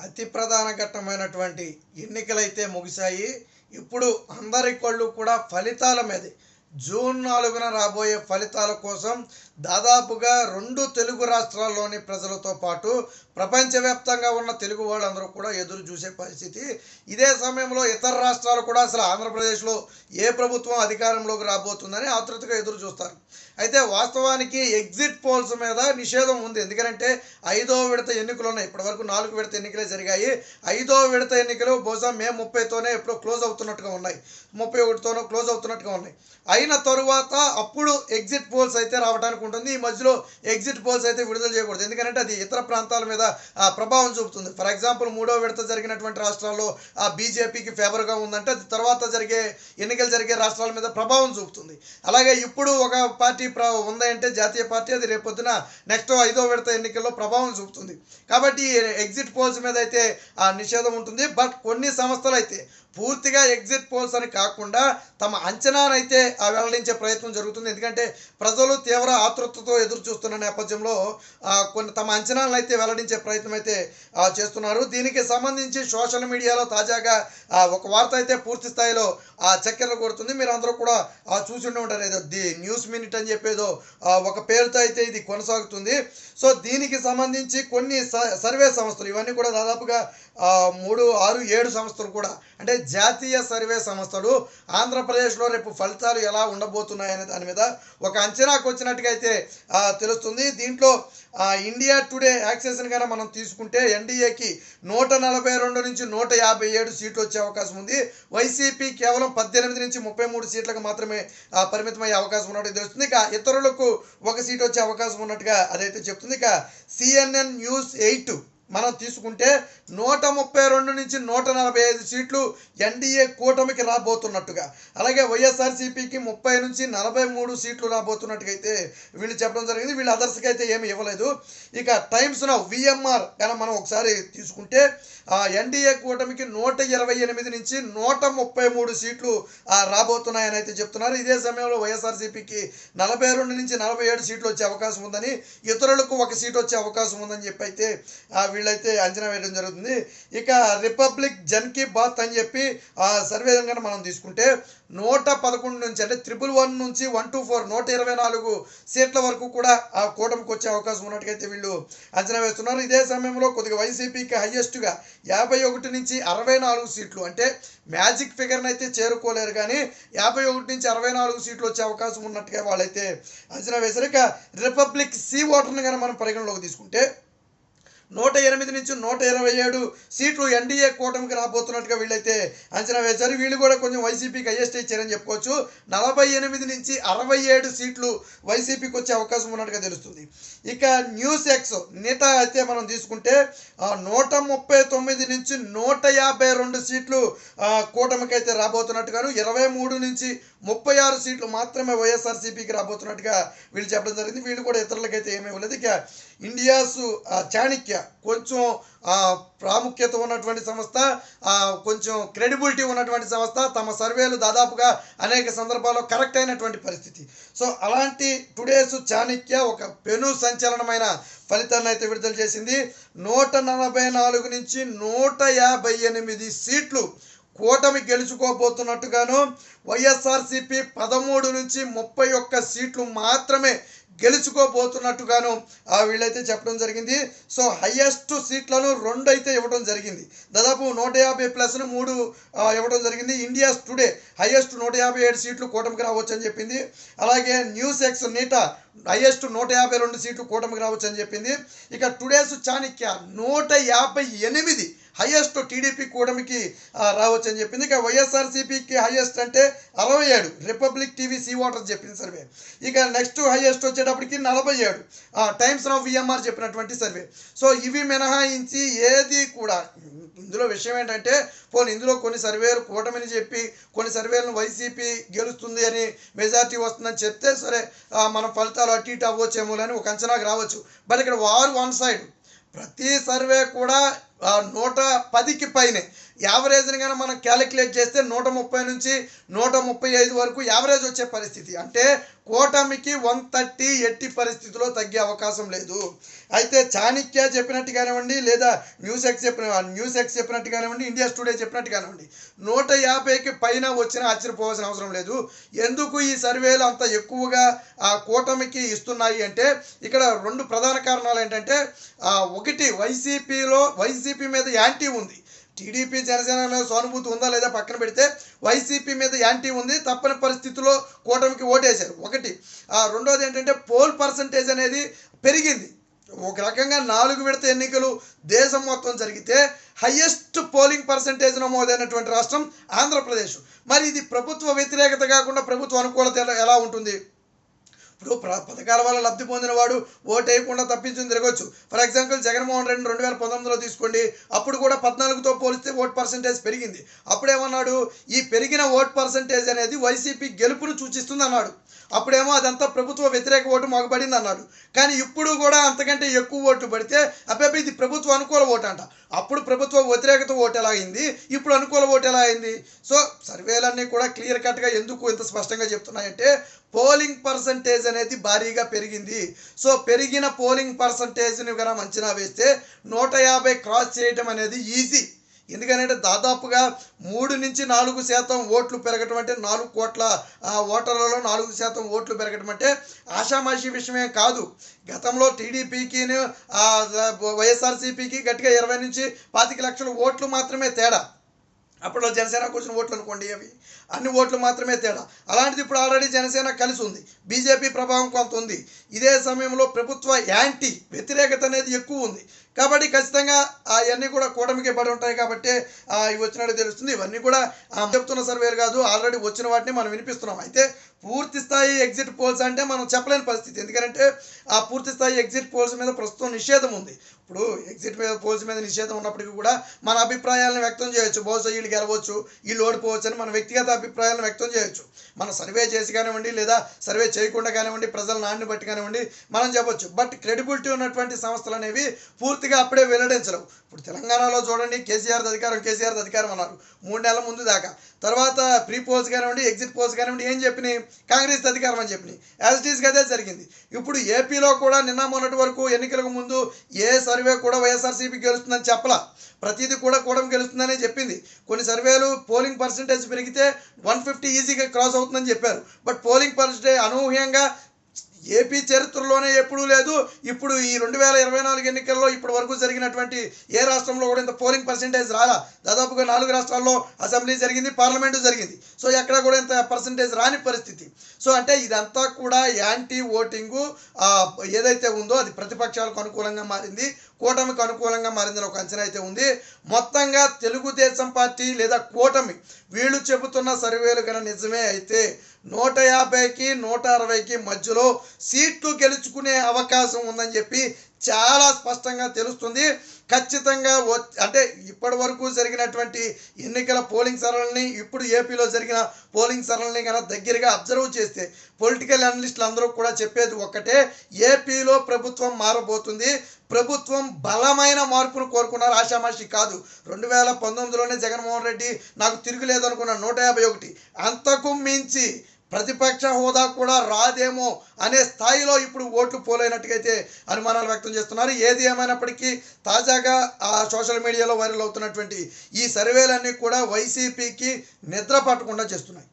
అతి ప్రధాన ఘట్టమైనటువంటి ఎన్నికలైతే ముగిశాయి. ఇప్పుడు అందరి కళ్ళు కూడా ఫలితాల మీదే. జూన్ 4న రాబోయే ఫలితాల కోసం దాదాపుగా 2 తెలుగు రాష్ట్రాల్లోని ప్రజలతో పాటు ప్రపంచవ్యాప్తంగా ఉన్న తెలుగు వాళ్ళందరూ కూడా ఎదురు చూసే పరిస్థితి. ఇదే సమయంలో ఇతర రాష్ట్రాలు కూడా అసలు ఆంధ్రప్రదేశ్లో ఏ ప్రభుత్వం అధికారంలోకి రాబోతుందని ఆతృతగా ఎదురు చూస్తారు. అయితే వాస్తవానికి ఎగ్జిట్ పోల్స్ మీద నిషేధం ఉంది. ఎందుకంటే 5వ విడత ఎన్నికలు ఉన్నాయి. ఇప్పటివరకు 4 విడత ఎన్నికలే జరిగాయి. 5వ విడత ఎన్నికలు బహుశా మే 30తోనే ఎప్పుడో క్లోజ్ అవుతున్నట్టుగా ఉన్నాయి. 31తోనో క్లోజ్ అవుతున్నట్టుగా ఉన్నాయి. అయిన తరువాత అప్పుడు ఎగ్జిట్ పోల్స్ అయితే రావడానికి ఉంటుంది. ఈ మధ్యలో ఎగ్జిట్ పోల్స్ అయితే విడుదల చేయకూడదు. ఎందుకంటే అది ఇతర ప్రాంతాల మీద ప్రభావం చూపుతుంది. ఫర్ ఎగ్జాంపుల్ 3వ విడత జరిగినటువంటి రాష్ట్రాల్లో బీజేపీకి ఫేవర్గా ఉందంటే అది తర్వాత ఎన్నికలు జరిగే రాష్ట్రాల మీద ప్రభావం చూపుతుంది. అలాగే ఇప్పుడు ఒక పార్టీ ఉందంటే జాతీయ పార్టీ అది రేపొద్దున నెక్స్ట్ 5వ విడత ఎన్నికల్లో ప్రభావం చూపుతుంది. కాబట్టి ఎగ్జిట్ పోల్స్ మీద అయితే నిషేధం ఉంటుంది. బట్ కొన్ని సంస్థలు అయితే పూర్తిగా ఎగ్జిట్ పోల్స్ అని కాకుండా తమ అంచనానైతే వెల్లడించే ప్రయత్నం జరుగుతుంది. ఎందుకంటే ప్రజలు తీవ్ర ఆతృతతో ఎదురు చూస్తున్న నేపథ్యంలో కొన్ని తమ అంచనాలను అయితే వెల్లడించే ప్రయత్నం అయితే చేస్తున్నారు. దీనికి సంబంధించి సోషల్ మీడియాలో తాజాగా ఒక వార్త అయితే పూర్తి స్థాయిలో చక్కెరలు కొడుతుంది. మీరు అందరూ కూడా చూసి ఉండి ఉంటారు. ఏదో ది న్యూస్ మినిట్ అని చెప్పేదో ఒక పేరుతో అయితే ఇది కొనసాగుతుంది. సో దీనికి సంబంధించి కొన్ని సర్వే సంస్థలు, ఇవన్నీ కూడా దాదాపుగా 3, 6, 7 సంస్థలు కూడా, అంటే జాతీయ సర్వే సంస్థలు ఆంధ్రప్రదేశ్లో రేపు ఫలితాలు ఎలా ఉండబోతున్నాయనే దాని మీద ఒక అంచనాకు వచ్చినట్టుగా అయితే తెలుస్తుంది. దీంట్లో ఇండియా టుడే యాక్సెస్ని కనుక మనం తీసుకుంటే ఎన్డీఏకి 142 నుంచి 157 సీట్లు వచ్చే అవకాశం ఉంది. వైసీపీ కేవలం 18 నుంచి 33 సీట్లకు మాత్రమే పరిమితమయ్యే అవకాశం ఉన్నట్టు తెలుస్తుంది. ఇక ఇతరులకు 1 సీట్ వచ్చే అవకాశం ఉన్నట్టుగా అదైతే చెప్తుంది. ఇక CNN News 8 మనం తీసుకుంటే 132 నుంచి 145 సీట్లు ఎన్డీఏ కూటమికి రాబోతున్నట్టుగా, అలాగే వైఎస్ఆర్సీపీకి 30 నుంచి 43 సీట్లు రాబోతున్నట్టుగా అయితే వీళ్ళు చెప్పడం జరిగింది. వీళ్ళు అదర్స్కి అయితే ఏమి ఇవ్వలేదు. ఇక టైమ్స్ నౌ VMR కానీ మనం ఒకసారి తీసుకుంటే ఎన్డీఏ కూటమికి 128 నుంచి 133 సీట్లు రాబోతున్నాయని అయితే చెప్తున్నారు. ఇదే సమయంలో వైఎస్ఆర్సీపీకి 42 నుంచి 47 సీట్లు వచ్చే అవకాశం ఉందని, ఇతరులకు 1 సీట్ వచ్చే అవకాశం ఉందని చెప్పి అయితే వీళ్ళైతే అంచనా వేయడం జరుగుతుంది. ఇక రిపబ్లిక్ జన్ కీ బాత్ అని చెప్పి సర్వే కనుక మనం తీసుకుంటే 111 నుంచి, అంటే 111 నుంచి 124 124 సీట్ల వరకు కూడా ఆ కూటమికి వచ్చే అవకాశం ఉన్నట్టుగైతే వీళ్ళు అంచనా వేస్తున్నారు. ఇదే సమయంలో కొద్దిగా వైసీపీకి హైయెస్ట్గా 51 నుంచి 64 సీట్లు, అంటే మ్యాజిక్ ఫిగర్ని అయితే చేరుకోలేరు కానీ 51 నుంచి 64 సీట్లు వచ్చే అవకాశం ఉన్నట్టుగా వాళ్ళైతే అంచనా వేశారు. ఇక రిపబ్లిక్ సి ఓటర్ని కనుక మనం పరిగణలోకి తీసుకుంటే 108 నుంచి 127 సీట్లు ఎన్డీఏ కూటమికి రాబోతున్నట్టుగా వీళ్ళైతే అంచనా వేశారు. వీళ్ళు కూడా కొంచెం వైసీపీకి హైయెస్ట్ ఇచ్చారని చెప్పుకోవచ్చు. 48 నుంచి 67 సీట్లు వైసీపీకి వచ్చే అవకాశం ఉన్నట్టుగా తెలుస్తుంది. ఇక న్యూస్ ఎక్స్ నేటా అయితే మనం తీసుకుంటే 139 నుంచి 152 సీట్లు కూటమికి అయితే రాబోతున్నట్టుగాను, 23 నుంచి 36 సీట్లు మాత్రమే వైఎస్ఆర్సీపీకి రాబోతున్నట్టుగా వీళ్ళు చెప్పడం జరిగింది. వీళ్ళు కూడా ఇతరులకైతే ఏమీ ఇవ్వలేదు. ఇక ఇండియాస్ చాణక్య కొంచెం ప్రాముఖ్యత ఉన్నటువంటి సంస్థ, కొంచెం క్రెడిబిలిటీ ఉన్నటువంటి సంస్థ, తమ సర్వేలు దాదాపుగా అనేక సందర్భాల్లో కరెక్ట్ అయినటువంటి పరిస్థితి. సో అలాంటి టుడేస్ చాణక్య ఒక పెను సంచలనమైన ఫలితాన్ని అయితే విడుదల చేసింది. 144 నుంచి 158 సీట్లు కూటమి గెలుచుకోబోతున్నట్టుగాను, వైఎస్ఆర్సీపీ 13 నుంచి 31 సీట్లు మాత్రమే గెలుచుకోబోతున్నట్టుగాను వీళ్ళైతే చెప్పడం జరిగింది. సో హయ్యెస్ట్ సీట్లను 2 అయితే ఇవ్వడం జరిగింది. దాదాపు 150 ప్లస్ 3 ఇవ్వడం జరిగింది. ఇండియాస్ టుడే హయ్యెస్ట్ 157 సీట్లు కూటమికి రావచ్చు అని చెప్పింది. అలాగే న్యూస్ ఎక్స్ నీటా హయ్యెస్ట్ 152 సీట్లు కూటమికి రావచ్చు అని చెప్పింది. ఇక టుడేస్ చాణక్య 158 హయ్యెస్ట్ టీడీపీ కూటమికి రావచ్చు అని చెప్పింది. ఇక వైఎస్ఆర్సీపీకి హయ్యెస్ట్ అంటే 67 రిపబ్లిక్ టీవీ సి ఓటర్ చెప్పింది సర్వే. ఇక నెక్స్ట్ హయ్యెస్ట్ వచ్చేటప్పటికి 47 టైమ్స్ నౌ VMR చెప్పినటువంటి సర్వే. సో ఇవి మినహాయించి ఏది కూడా, ఇందులో విషయం ఏంటంటే ఇందులో కొన్ని సర్వేలు కూటమిని చెప్పి కొన్ని సర్వేలను వైసీపీ గెలుస్తుంది అని మెజార్టీ వస్తుందని చెప్తే సరే మన ఫలితాలు అటు ఇటు అవ్వచ్చేమో అని ఒక అంచనాకు రావచ్చు. బట్ ఇక్కడ వారు వన్ సైడ్, ప్రతి సర్వే కూడా 110కి పైనే. యావరేజ్ని కానీ మనం క్యాలిక్యులేట్ చేస్తే 130 నుంచి 135 వరకు యావరేజ్ వచ్చే పరిస్థితి. అంటే కూటమికి 130 ఎట్టి పరిస్థితిలో తగ్గే అవకాశం లేదు. అయితే చాణక్య చెప్పినట్టు కానివ్వండి, లేదా న్యూస్ ఎక్స్ చెప్పినట్టు కానివ్వండి, ఇండియా టుడే చెప్పినట్టు కానివ్వండి, 150కి పైన వచ్చినా ఆశ్చర్యపోవాల్సిన అవసరం లేదు. ఎందుకు ఈ సర్వేలు అంత ఎక్కువగా ఆ కూటమికి ఇస్తున్నాయి అంటే ఇక్కడ 2 ప్రధాన కారణాలు ఏంటంటే, ఒకటి వైసీపీ మీద యాంటీ ఉంది. టీడీపీ జనసేన మీద సానుభూతి ఉందా లేదా పక్కన పెడితే వైసీపీ మీద యాంటీ ఉంది. తప్పని పరిస్థితుల్లో కూటమికి ఓటేశారు ఒకటి. రెండోది ఏంటంటే పోల్ పర్సంటేజ్ అనేది పెరిగింది. ఒక రకంగా 4 విడత ఎన్నికలు దేశం మొత్తం జరిగితే హయ్యెస్ట్ పోలింగ్ పర్సంటేజ్ నమోదైనటువంటి రాష్ట్రం ఆంధ్రప్రదేశ్. మరి ఇది ప్రభుత్వ వ్యతిరేకత కాకుండా ప్రభుత్వ అనుకూలత ఎలా ఉంటుంది? ఇప్పుడు పథకాల వల్ల లబ్ధి పొందిన వాడు ఓటు వేయకుండా తప్పించుకుని తిరగవచ్చు. ఫర్ ఎగ్జాంపుల్ జగన్మోహన్ రెడ్డి 2019లో తీసుకోండి. అప్పుడు కూడా 14తో పోలిస్తే ఓట్ పర్సంటేజ్ పెరిగింది. అప్పుడేమన్నాడు, ఈ పెరిగిన ఓట్ పర్సంటేజ్ అనేది వైసీపీ గెలుపును సూచిస్తుంది అన్నాడు. అప్పుడేమో అదంతా ప్రభుత్వ వ్యతిరేక ఓటు మాగుపడింది అన్నాడు. కానీ ఇప్పుడు కూడా అంతకంటే ఎక్కువ ఓట్లు పడితే అబ్బాయి ఇది ప్రభుత్వ అనుకూల ఓటు అంట. అప్పుడు ప్రభుత్వ వ్యతిరేకత ఓటు ఎలా అయింది, ఇప్పుడు అనుకూల ఓటు ఎలా అయింది? సో సర్వేలన్నీ కూడా క్లియర్ కట్గా ఎందుకు ఇంత స్పష్టంగా చెప్తున్నాయంటే పోలింగ్ పర్సంటేజ్ అనేది భారీగా పెరిగింది. సో పెరిగిన పోలింగ్ పర్సంటేజ్ని కనుక అంచనా వేస్తే 150 క్రాస్ చేయడం అనేది ఈజీ. ఎందుకంటే దాదాపుగా 3 నుంచి 4% ఓట్లు పెరగటం అంటే 4 కోట్ల ఓటర్లలో 4% ఓట్లు పెరగటం అంటే ఆషామాషి విషయమే కాదు. గతంలో టీడీపీకి వైఎస్ఆర్సీపీకి గట్టిగా 20 నుంచి 25 లక్షల ఓట్లు మాత్రమే తేడా. అప్పట్లో జనసేనకు వచ్చిన ఓట్లు అనుకోండి, అవి అన్ని ఓట్లు మాత్రమే తేడా. అలాంటిది ఇప్పుడు ఆల్రెడీ జనసేన కలిసి ఉంది, బీజేపీ ప్రభావం కొంత ఉంది. ఇదే సమయంలో ప్రభుత్వ యాంటీ వ్యతిరేకత అనేది ఎక్కువ ఉంది. కాబట్టి ఖచ్చితంగా అవన్నీ కూడా కూటమికి పడి ఉంటాయి. కాబట్టి ఇవి వచ్చినట్టు తెలుస్తుంది. ఇవన్నీ కూడా చెప్తున్న సర్వేలు కాదు, ఆల్రెడీ వచ్చిన వాటిని మనం వినిపిస్తున్నాం. అయితే పూర్తి స్థాయి ఎగ్జిట్ పోల్స్ అంటే మనం చెప్పలేని పరిస్థితి. ఎందుకంటే ఆ పూర్తి స్థాయి ఎగ్జిట్ పోల్స్ మీద ప్రస్తుతం నిషేధం ఉంది. ఇప్పుడు ఎగ్జిట్ పోల్స్ మీద నిషేధం ఉన్నప్పటికీ కూడా మన అభిప్రాయాలను వ్యక్తం చేయొచ్చు. బహుశా వీళ్ళు గెలవచ్చు, వీళ్ళు ఓడిపోవచ్చు అని మన వ్యక్తిగత అభిప్రాయాలను వ్యక్తం చేయొచ్చు. మనం సర్వే చేసి కానివ్వండి, లేదా సర్వే చేయకుండా కానివ్వండి, ప్రజల నాడిని బట్టి కానివ్వండి మనం చెప్పొచ్చు. బట్ క్రెడిబిలిటీ ఉన్నటువంటి సంస్థలు అనేవి పూర్తిగా అప్పుడే వెల్లడించలేవు. ఇప్పుడు తెలంగాణలో చూడండి, కేసీఆర్ అధికారం అన్నారు 3 నెలల ముందు దాకా. తర్వాత ప్రీ పోల్స్ కానివ్వండి, ఎగ్జిట్ పోల్స్ కానివ్వండి ఏం చెప్పినాయి, కాంగ్రెస్ అధికారం అని చెప్పినాయి. యాజ్ ఇట్ ఈస్గా అదే జరిగింది. ఇప్పుడు ఏపీలో కూడా నిన్న మొన్నటి వరకు ఎన్నికలకు ముందు ఏ సర్వే కూడా వైఎస్ఆర్సీపీ గెలుస్తుందని చెప్పలా. ప్రతిదీ కూడా కూటమి గెలుస్తుందని చెప్పింది. కొన్ని సర్వేలు పోలింగ్ పర్సంటేజ్ పెరిగితే 150 ఈజీగా క్రాస్ అవుతుందని చెప్పారు. బట్ పోలింగ్ పర్సంటేజ్ అనూహ్యంగా ఏపీ చరిత్రలోనే ఎప్పుడూ లేదు. ఇప్పుడు ఈ 2024 ఎన్నికల్లో ఇప్పటి వరకు జరిగినటువంటి ఏ రాష్ట్రంలో కూడా ఇంత పోలింగ్ పర్సంటేజ్ రాలా. దాదాపుగా 4 రాష్ట్రాల్లో అసెంబ్లీ జరిగింది, పార్లమెంటు జరిగింది. సో ఎక్కడ కూడా ఇంత పర్సంటేజ్ రాని పరిస్థితి. సో అంటే ఇదంతా కూడా యాంటీ ఓటింగు ఏదైతే ఉందో అది ప్రతిపక్షాలకు అనుకూలంగా మారింది, కూటమికి అనుకూలంగా మారిందని ఒక అంచనా అయితే ఉంది. మొత్తంగా తెలుగుదేశం పార్టీ లేదా కూటమి వీళ్ళు చెబుతున్న సర్వేలు కన్నా నిజమే అయితే 150కి 160కి మధ్యలో సీట్లు గెలుచుకునే అవకాశం ఉందని చెప్పి చాలా స్పష్టంగా తెలుస్తుంది. ఖచ్చితంగా అంటే ఇప్పటి వరకు జరిగినటువంటి ఎన్నికల పోలింగ్ సరళిని, ఇప్పుడు ఏపీలో జరిగిన పోలింగ్ సరళిని కన్నా దగ్గరగా అబ్జర్వ్ చేస్తే పొలిటికల్ అనలిస్టులు అందరూ కూడా చెప్పేది ఒక్కటే, ఏపీలో ప్రభుత్వం మారబోతుంది. ప్రభుత్వం బలమైన మార్పును కోరుకున్నారు, ఆషామాషి కాదు. 2019లోనే జగన్మోహన్ రెడ్డి నాకు తిరుగులేదు అనుకున్న 151, అంతకు మించి ప్రతిపక్ష హోదా కూడా రాదేమో అనే స్థాయిలో ఇప్పుడు ఓట్లు పోలైనట్టుగైతే అనుమానాలు వ్యక్తం చేస్తున్నారు. ఏది ఏమైనప్పటికీ తాజాగా సోషల్ మీడియాలో వైరల్ అవుతున్నటువంటి ఈ సర్వేలన్నీ కూడా వైసీపీకి నిద్ర పట్టకుండా చేస్తున్నాయి.